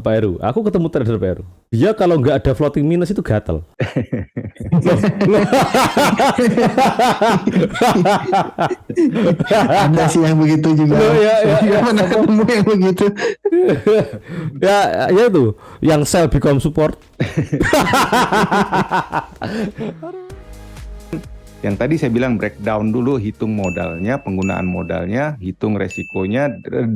Pak Heru, aku ketemu trader Pak Heru. Dia kalau nggak ada floating minus itu gatel. Loh, loh. Ada sih yang begitu juga. Loh, ya, Pernah ketemu yang begitu. ya itu yang sell become support. Yang tadi saya bilang breakdown dulu, hitung modalnya, penggunaan modalnya, hitung resikonya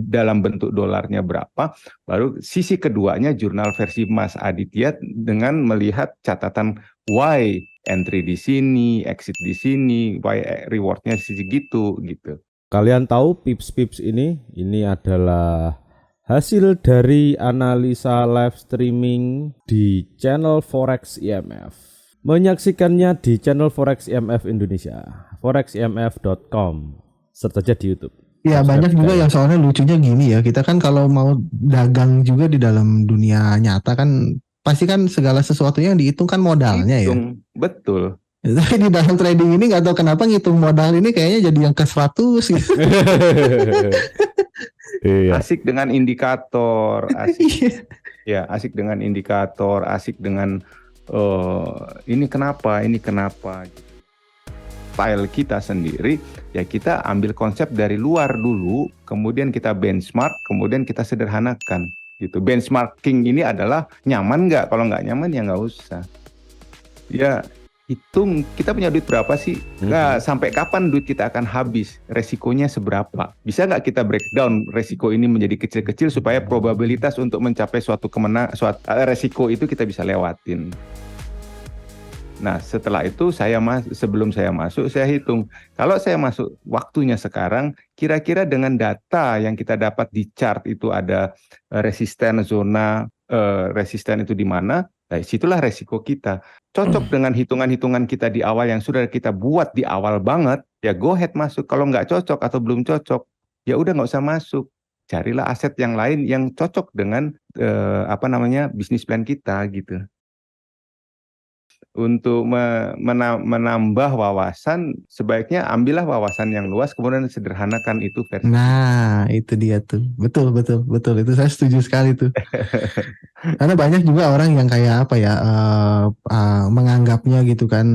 dalam bentuk dolarnya berapa. Baru sisi keduanya jurnal versi Mas Aditya dengan melihat catatan why entry di sini, exit di sini, why rewardnya segitu gitu. Kalian tahu pips-pips ini adalah hasil dari analisa live streaming di channel Forex IMF. Menyaksikannya di channel Forex IMF Indonesia, foreximf.com, serta aja di YouTube. Ya banyak juga yang soalnya lucunya gini ya, kita kan kalau mau dagang juga di dalam dunia nyata kan pasti kan segala sesuatunya yang dihitung kan modalnya Hitung, ya. Betul. Tapi di dalam trading ini nggak tahu kenapa ngitung modal ini kayaknya jadi yang ke 100 gitu. Asik dengan indikator, asik. Ya, asik dengan indikator, asik dengan ini kenapa. Style kita sendiri, ya kita ambil konsep dari luar dulu, kemudian kita benchmark, kemudian kita sederhanakan. Gitu. Benchmarking ini adalah nyaman nggak? Kalau nggak nyaman ya nggak usah. Ya hitung kita punya duit berapa sih? Nggak, sampai kapan duit kita akan habis? Resikonya seberapa? Bisa nggak kita breakdown resiko ini menjadi kecil-kecil supaya probabilitas untuk mencapai suatu resiko itu kita bisa lewatin. Nah setelah itu sebelum saya masuk saya hitung. Kalau saya masuk waktunya sekarang, kira-kira dengan data yang kita dapat di chart itu ada resisten zona, resisten itu di mana? Nah, situlah resiko kita. Cocok dengan hitungan-hitungan kita di awal yang sudah kita buat di awal banget, ya go ahead masuk. Kalau nggak cocok atau belum cocok, ya udah nggak usah masuk. Carilah aset yang lain yang cocok dengan bisnis plan kita gitu. Untuk menambah wawasan, sebaiknya ambillah wawasan yang luas, kemudian sederhanakan itu versi. Nah, itu dia tuh. Betul. Itu saya setuju sekali tuh. Karena banyak juga orang yang kayak apa ya, menganggapnya gitu kan,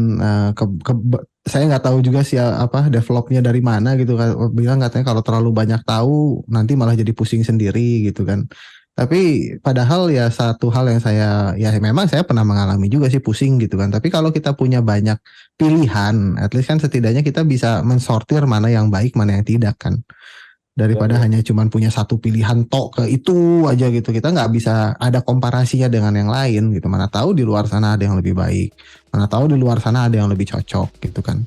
saya nggak tahu juga sih developnya dari mana gitu kan. Bilang katanya kalau terlalu banyak tahu nanti malah jadi pusing sendiri gitu kan. Tapi padahal ya satu hal yang memang saya pernah mengalami juga sih pusing gitu kan. Tapi kalau kita punya banyak pilihan, at least kan setidaknya kita bisa mensortir mana yang baik, mana yang tidak kan. Daripada hanya cuman punya satu pilihan tok ke itu aja gitu. Kita nggak bisa ada komparasinya dengan yang lain gitu. Mana tahu di luar sana ada yang lebih baik. Mana tahu di luar sana ada yang lebih cocok gitu kan.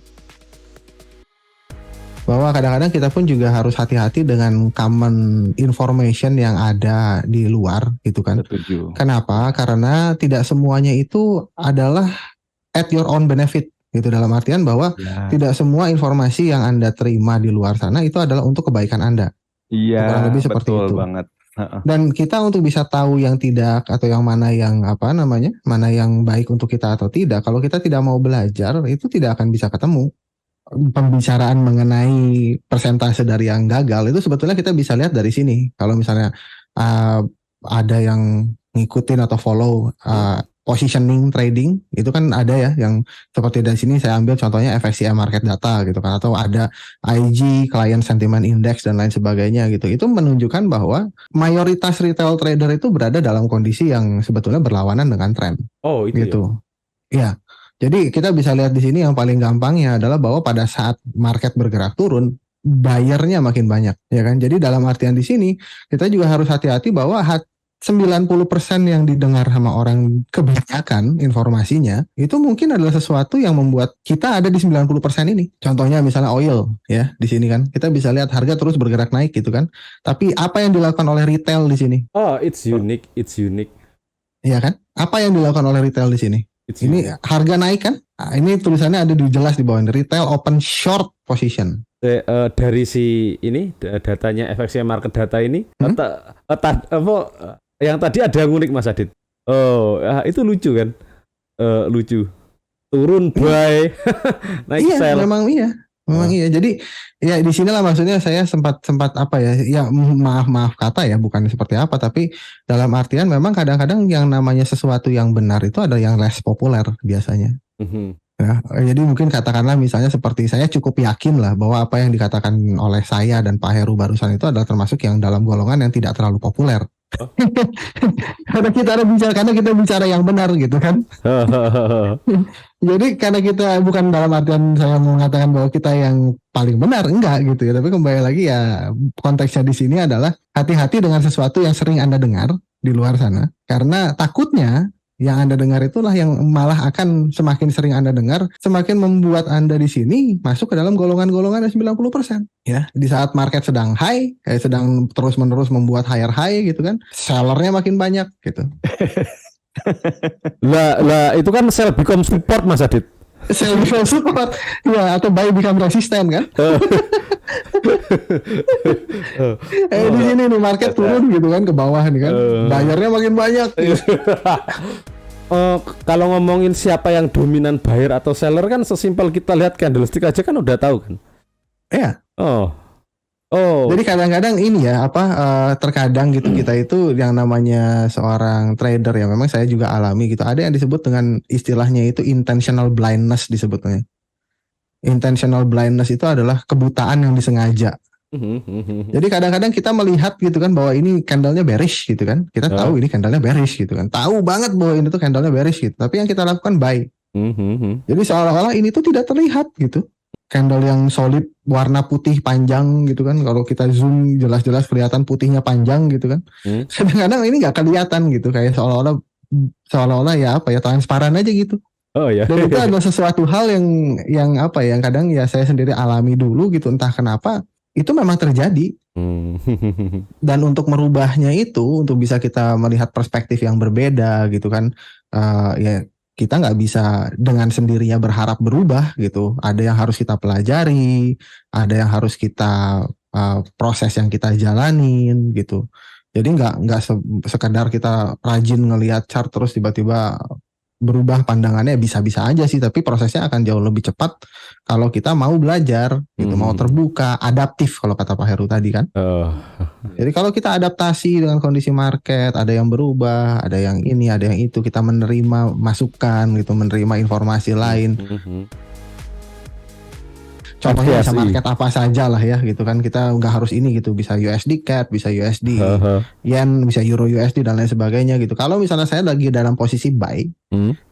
Bahwa kadang-kadang kita pun juga harus hati-hati dengan common information yang ada di luar gitu kan. Setuju. Kenapa? Karena tidak semuanya itu adalah at your own benefit gitu, dalam artian bahwa tidak semua informasi yang Anda terima di luar sana itu adalah untuk kebaikan Anda. Iya, kurang lebih seperti betul itu banget. Dan kita untuk bisa tahu yang tidak atau yang mana yang mana yang baik untuk kita atau tidak, kalau kita tidak mau belajar itu tidak akan bisa ketemu. Pembicaraan mengenai persentase dari yang gagal itu sebetulnya kita bisa lihat dari sini. Kalau misalnya ada yang ngikutin atau follow positioning trading, itu kan ada ya yang seperti dari sini saya ambil contohnya FXCM market data gitu kan, atau ada IG client sentiment index dan lain sebagainya gitu. Itu menunjukkan bahwa mayoritas retail trader itu berada dalam kondisi yang sebetulnya berlawanan dengan tren. Oh itu gitu. Ya. Jadi kita bisa lihat di sini yang paling gampangnya adalah bahwa pada saat market bergerak turun, buyernya makin banyak, ya kan? Jadi dalam artian di sini kita juga harus hati-hati bahwa 90% yang didengar sama orang kebanyakan informasinya itu mungkin adalah sesuatu yang membuat kita ada di 90% ini. Contohnya misalnya oil ya, di sini kan kita bisa lihat harga terus bergerak naik gitu kan. Tapi apa yang dilakukan oleh retail di sini? Oh, it's unique. Iya kan? Apa yang dilakukan oleh retail di sini? Ini harga naik kan? Nah, ini tulisannya ada jelas di bawah. Retail open short position. Dari si ini datanya FXCM market data ini, yang tadi ada yang unik Mas Adit. Oh, itu lucu kan? Lucu. Turun buy, naik iya, sell. Memang iya. Memang iya. Jadi ya di sinilah maksudnya saya sempat apa ya? Ya maaf kata ya, bukan seperti apa, tapi dalam artian memang kadang-kadang yang namanya sesuatu yang benar itu ada yang less populer biasanya. Ya, jadi mungkin katakanlah misalnya seperti saya cukup yakin lah bahwa apa yang dikatakan oleh saya dan Pak Heru barusan itu adalah termasuk yang dalam golongan yang tidak terlalu populer. Karena kita bicara yang benar gitu kan. Jadi karena kita bukan dalam artian saya mengatakan bahwa kita yang paling benar, enggak gitu ya. Tapi kembali lagi ya konteksnya di sini adalah hati-hati dengan sesuatu yang sering Anda dengar di luar sana, karena takutnya yang Anda dengar itulah yang malah akan semakin sering Anda dengar, semakin membuat Anda di sini masuk ke dalam golongan-golongan yang 90%. Ya, di saat market sedang high, sedang terus-menerus membuat higher high gitu kan, sellernya makin banyak gitu. Lah itu kan sell become support Mas Adit. Sell become support, ya, atau buy become resistant kan? Di sini nih market turun gitu kan ke bawah nih kan, bayarnya makin banyak. Kalau ngomongin siapa yang dominan buyer atau seller kan sesimpel kita lihat candlestick aja kan udah tahu kan. Iya. Oh. Jadi kadang-kadang ini ya terkadang gitu kita itu yang namanya seorang trader ya, memang saya juga alami gitu. Ada yang disebut dengan istilahnya itu intentional blindness disebutnya. Intentional blindness itu adalah kebutaan yang disengaja. Jadi kadang-kadang kita melihat gitu kan bahwa ini candlenya bearish gitu kan. Kita tahu ini candlenya bearish gitu kan. Tahu banget bahwa ini tuh candlenya bearish gitu. Tapi yang kita lakukan buy. Jadi seolah-olah ini tuh tidak terlihat gitu. Candle yang solid warna putih panjang gitu kan. Kalau kita zoom jelas-jelas kelihatan putihnya panjang gitu kan. Kadang-kadang ini nggak kelihatan gitu. Kayak seolah-olah ya apa ya, transparan aja gitu. Oh ya. Dan itu adalah sesuatu hal yang apa ya, yang kadang ya saya sendiri alami dulu gitu, entah kenapa. Itu memang terjadi. Dan untuk merubahnya itu, untuk bisa kita melihat perspektif yang berbeda gitu kan, ya kita nggak bisa dengan sendirinya berharap berubah gitu. Ada yang harus kita pelajari, ada yang harus kita proses yang kita jalanin gitu. Jadi nggak sekedar kita rajin ngelihat chart terus tiba-tiba berubah pandangannya, bisa-bisa aja sih, tapi prosesnya akan jauh lebih cepat kalau kita mau belajar gitu, mau terbuka, adaptif kalau kata Pak Heru tadi kan. Jadi kalau kita adaptasi dengan kondisi market, ada yang berubah, ada yang ini, ada yang itu, kita menerima masukan gitu, menerima informasi lain. Contohnya bisa market apa saja lah ya gitu kan, kita nggak harus ini gitu, bisa USD CAD, bisa USD Yen, bisa Euro USD dan lain sebagainya gitu. Kalau misalnya saya lagi dalam posisi buy,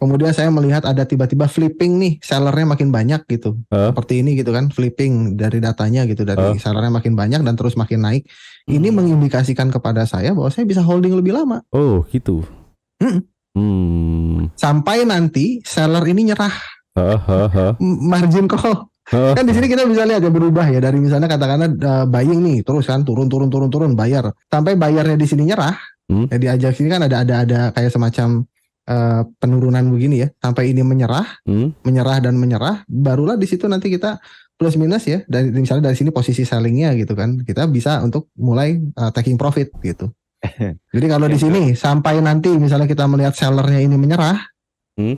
kemudian saya melihat ada tiba-tiba flipping nih, sellernya makin banyak gitu, seperti ini gitu kan, flipping dari datanya gitu, dari sellernya makin banyak dan terus makin naik. Ini mengindikasikan kepada saya bahwa saya bisa holding lebih lama. Oh gitu. Sampai nanti seller ini nyerah, margin call. Kan di sini kita bisa lihat ya berubah ya, dari misalnya katakanlah buying nih terus kan turun bayar sampai bayarnya di sini nyerah. Ya di Ajax ini kan ada kayak semacam penurunan begini ya, sampai ini menyerah, barulah di situ nanti kita plus minus ya, dari misalnya dari sini posisi sellingnya gitu kan, kita bisa untuk mulai taking profit gitu. Jadi kalau di sini sampai nanti misalnya kita melihat sellernya ini menyerah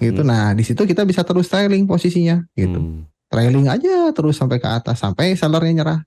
gitu, nah di situ kita bisa terus trailing posisinya gitu. Trailing aja terus sampai ke atas sampai sellernya nyerah